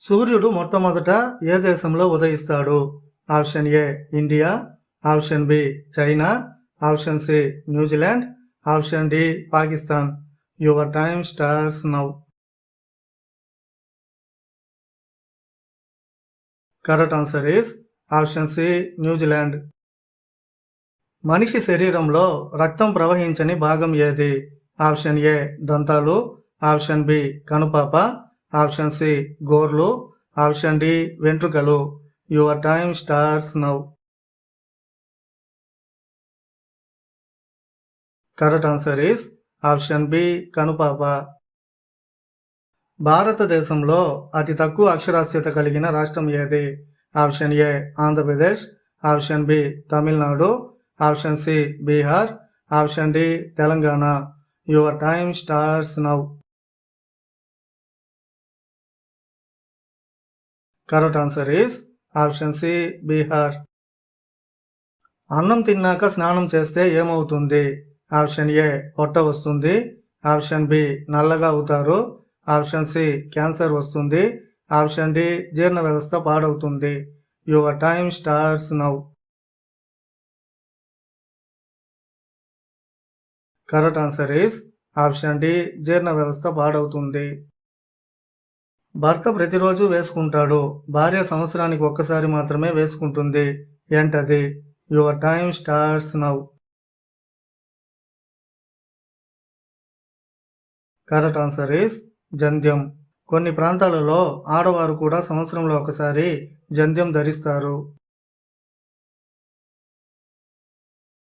సూర్యుడు మొట్టమొదట ఏ దేశంలో ఉదయిస్తాడు? Option A India, option B China, option C New Zealand, option D Pakistan. Your time starts now. Correct answer is option C New Zealand. మనిషి శరీరంలో రక్తం ప్రవహించని భాగం ఏది? ఆప్షన్ ఏ దంతాలు, ఆప్షన్ బి కనుపాప, ఆప్షన్ సి గోర్లు, ఆప్షన్ డి వెంట్రుకలు. Your time starts now. Correct answer is option B కనుపాప. భారతదేశంలో అతి తక్కువ అక్షరాస్యత కలిగిన రాష్ట్రం ఏది? Option A Andhra Pradesh, option B Tamil Nadu, option C Bihar, option D Telangana. Your time starts now. Correct answer is option C Bihar. అన్నం తిన్నాక స్నానం చేస్తే ఏమవుతుంది? ఆప్షన్ ఏ పొట్ట వస్తుంది, ఆప్షన్ బి నల్లగా అవుతారు, ఆప్షన్ సి క్యాన్సర్ వస్తుంది, ఆప్షన్ డి జీర్ణ వ్యవస్థ పాడవుతుంది. Your time starts now. Correct answer is option D జీర్ణ వ్యవస్థ పాడవుతుంది. భర్త ప్రతిరోజు వేసుకుంటాడు, భార్య సంవత్సరానికి ఒక్కసారి మాత్రమే వేసుకుంటుంది. ఏంటది? Your time starts now. Correct answer is జంధ్యం. కొన్ని ప్రాంతాలలో ఆడవారు కూడా సంవత్సరంలో ఒకసారి జంధ్యం ధరిస్తారు.